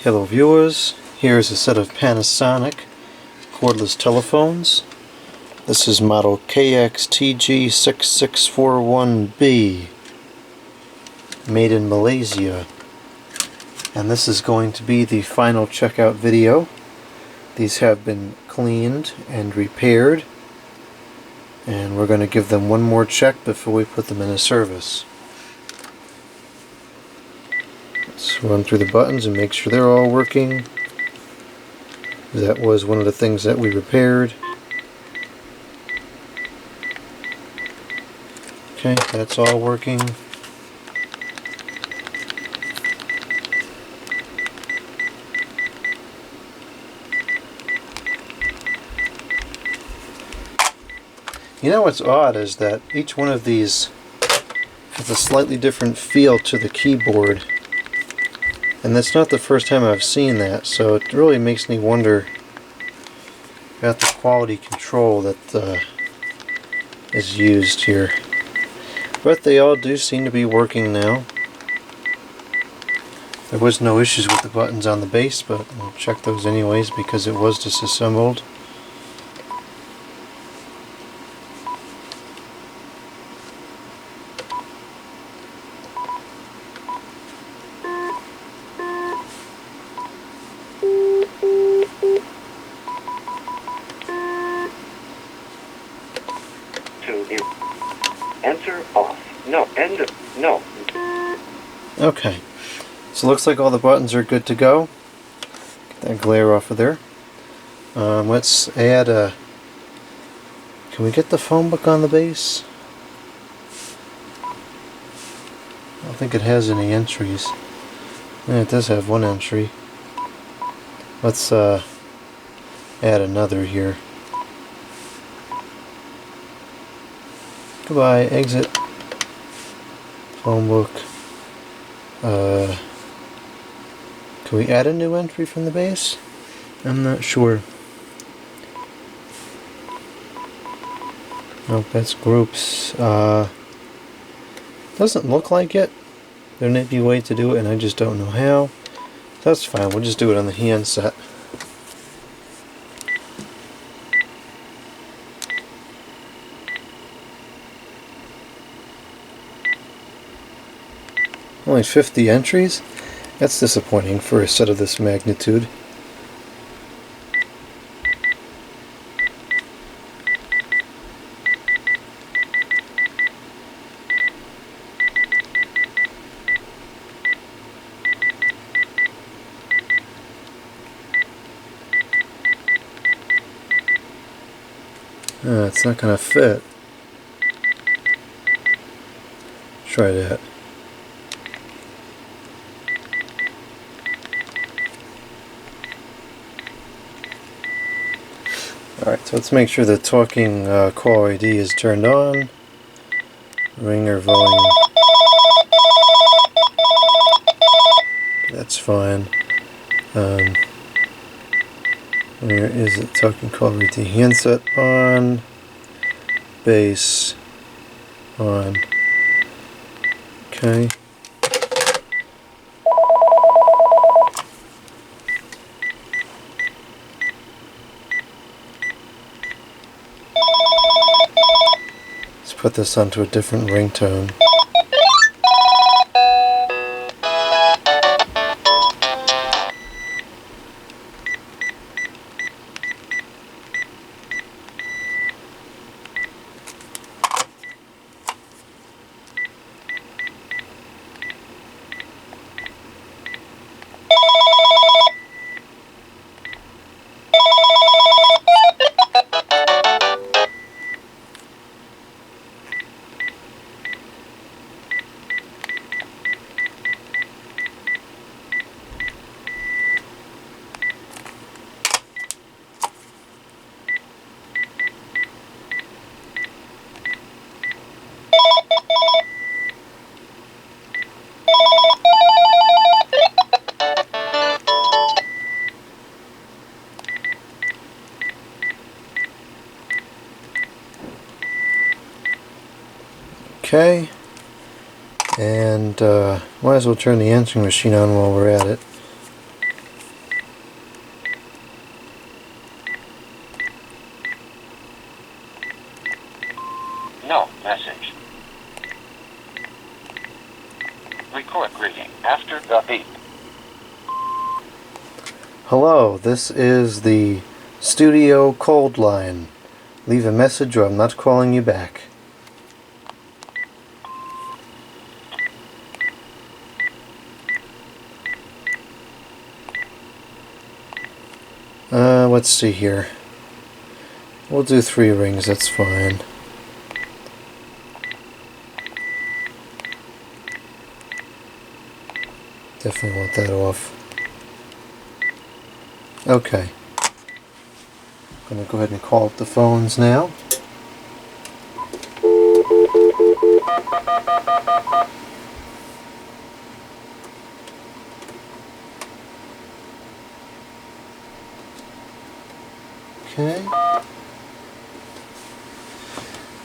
Hello viewers, here is a set of Panasonic cordless telephones. This is model KX-TG6641 made in Malaysia, and this is going to be the final checkout video. These have been cleaned and repaired, and we're going to give them one more check before we put them into service. Let's run through the buttons and make sure they're all working. That was one of the things that we repaired. Okay, that's all working. You know what's odd is that each one of these has a slightly different feel to the keyboard. And that's not the first time I've seen that, so it really makes me wonder about the quality control that is used here. But they all do seem to be working now. There was no issues with the buttons on the base, but we'll check those anyways because it was disassembled. Answer off. No. End of. No. Okay. So it looks like all the buttons are good to go. Get that glare off of there. Let's add a... Can we get the Phonebook on the base? I don't think it has any entries. Yeah, it does have one entry. Let's add another here. Goodbye, exit. Phonebook. Can we add a new entry from the base? I'm not sure. Nope, that's groups. Doesn't look like it. There may be a way to do it and I just don't know how. That's fine, we'll just do it on the handset. Only 50 entries? That's disappointing for a set of this magnitude. It's not going to fit. Try that. Alright, so let's make sure the talking call ID is turned on. Ringer volume. That's fine. Where is it? Talking call ID. Handset on. Bass on. Okay. Put this onto a different ringtone. Okay, and might as well turn the answering machine on while we're at it. Hello, this is the studio cold line. Leave a message or I'm not calling you back. Let's see here. We'll do 3 rings, that's fine. Definitely want that off. Okay. I'm going to go ahead and call up the phones now. Okay.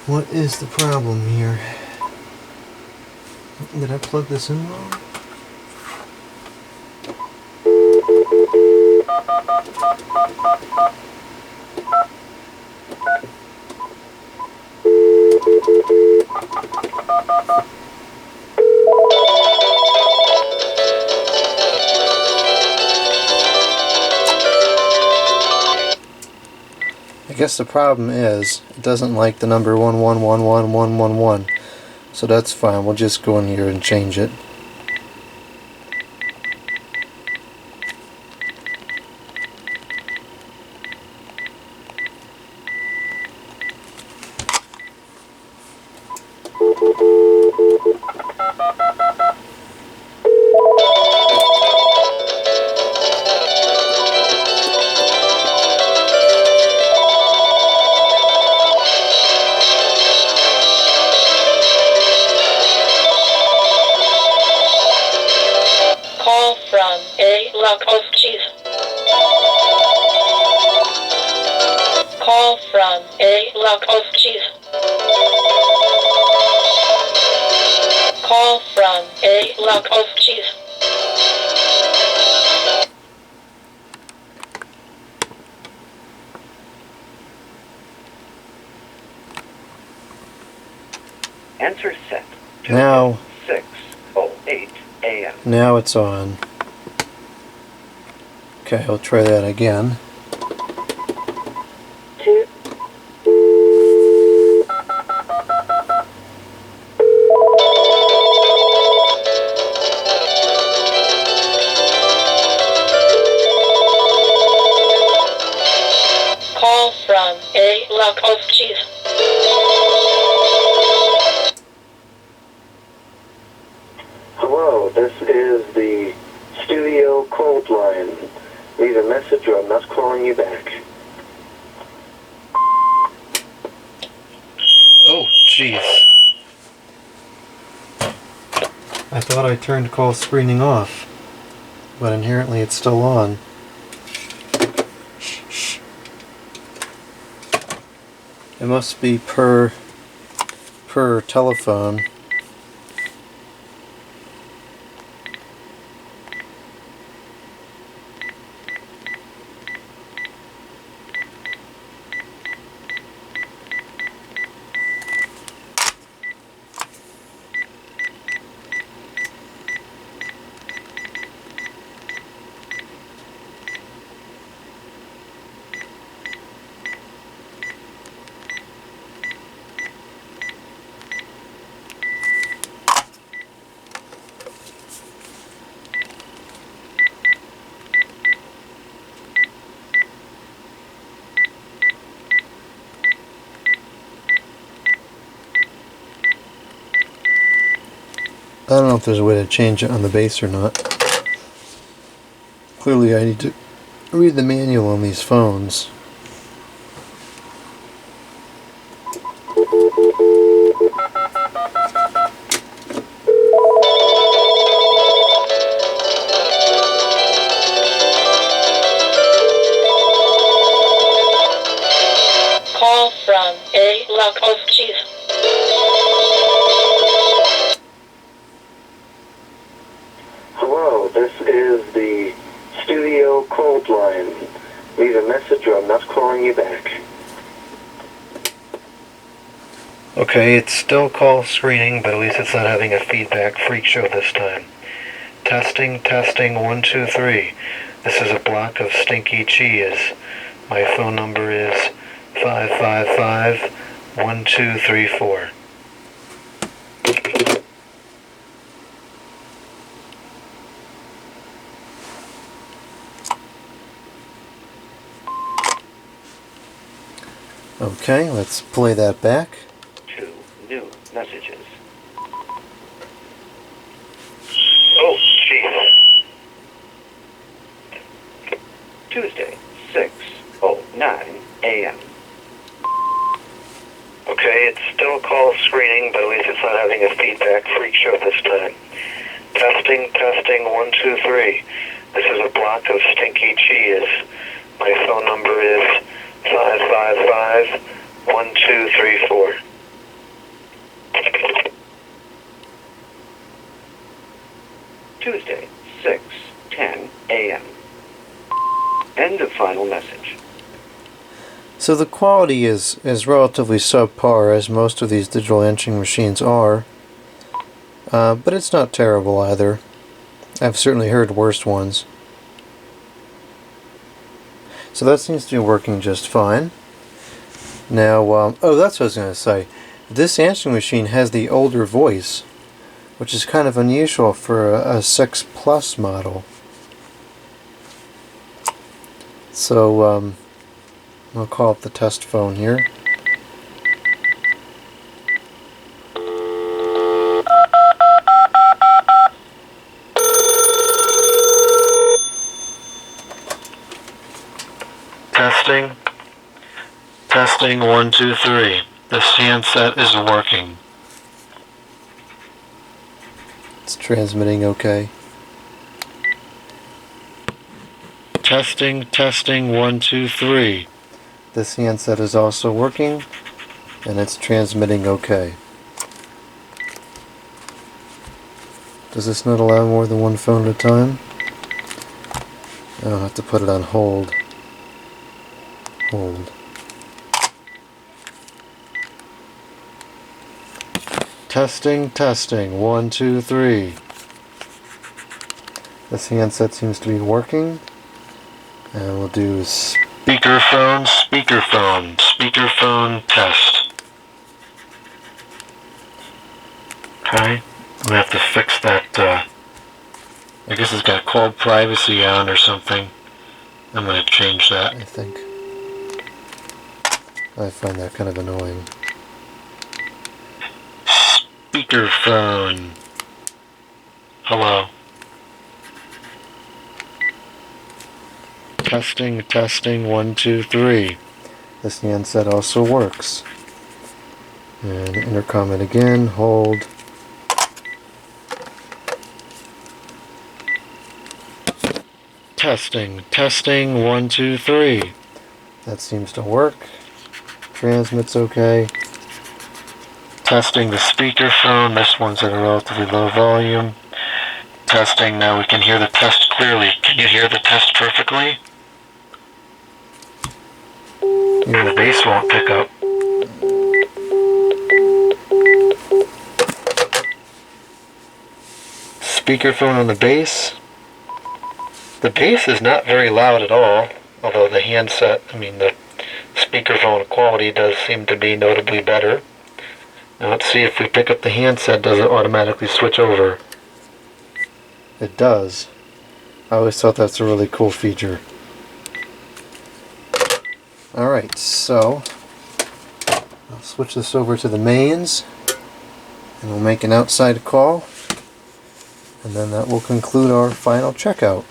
What is the problem here? Did I plug this in wrong? I guess the problem is it doesn't like the number 1111111, so that's fine. We'll just go in here and change it. Call from a block of cheese. Call from a block of cheese. Call from a block of cheese. Answer set. Now, 6:08 a.m. now it's on. Okay, I'll try that again. 2. Call from a block of cheese. Hello, this is the studio cold line. Leave a message or I'm not calling you back. Oh, jeez. I thought I turned call screening off, but inherently it's still on. It must be per telephone. I don't know if there's a way to change it on the base or not. Clearly I need to read the manual on these phones. Call from a block of cheese. Hello, this is the studio cold line. Leave a message or I'm not calling you back. Okay, it's still call screening, but at least it's not having a feedback freak show this time. Testing, testing, 1, 2, 3. This is a block of stinky cheese. My phone number is 555-1234. Okay, let's play that back. 2 new messages. Oh, jeez. Tuesday, 6:09 a.m. Okay, it's still call screening, but at least it's not having a feedback freak show this time. Testing, testing, 1, 2, 3. This is a block of stinky cheese. My phone number is 555-1234. Tuesday, 6:10 a.m. End of final message. So the quality is relatively subpar, as most of these digital entering machines are, but it's not terrible either. I've certainly heard worse ones. So that seems to be working just fine. Now, oh, that's what I was going to say. This answering machine has the older voice, which is kind of unusual for a 6 Plus model. So, I'll call up the test phone here. Testing. Testing, 1, 2, 3. This handset is working. It's transmitting okay. Testing, testing, 1, 2, 3. This handset is also working, and it's transmitting okay. Does this not allow more than one phone at a time? I'll have to put it on hold. Hold. Testing, testing, 1, 2, 3. This handset seems to be working. And we'll do speakerphone, speakerphone, speakerphone test. Okay, we have to fix that, I guess it's got call privacy on or something. I'm going to change that, I think. I find that kind of annoying. Speakerphone. Hello. Testing, testing, 1, 2, 3. This handset also works. And intercom it again, hold. Testing, testing, 1, 2, 3. That seems to work. Transmits okay. Testing the speakerphone. This one's at a relatively low volume. Testing, now we can hear the test clearly. Can you hear the test perfectly? Even the bass won't pick up. Speakerphone on the bass. The bass is not very loud at all, although the handset, the speakerphone quality does seem to be notably better. Now let's see if we pick up the handset, does it automatically switch over? It does. I always thought that's a really cool feature. Alright, so I'll switch this over to the mains and we'll make an outside call, and then that will conclude our final checkout.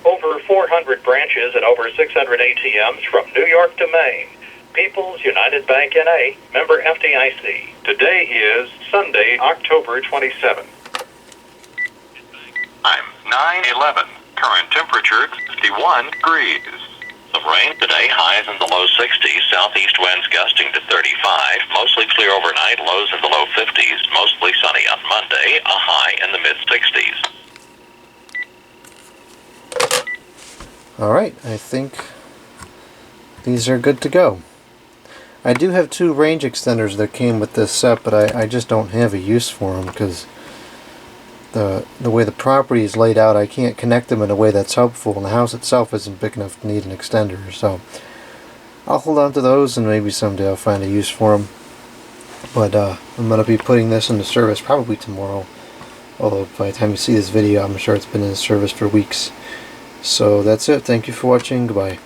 Over 400 branches and over 600 ATMs from New York to Maine. People's United Bank N.A., member FDIC. Today is Sunday, October 27th. Time 9:11. Current temperature 51 degrees. Some rain today, highs in the low 60s, southeast winds gusting to 35, mostly clear overnight, lows in the low 50s, mostly sunny on Monday, a high in the mid 60s. Alright, I think these are good to go. I do have 2 range extenders that came with this set, but I just don't have a use for them because the way the property is laid out, I can't connect them in a way that's helpful, and the house itself isn't big enough to need an extender. So I'll hold on to those, and maybe someday I'll find a use for them. But I'm going to be putting this into service probably tomorrow. Although by the time you see this video, I'm sure it's been in service for weeks. So that's it. Thank you for watching. Goodbye.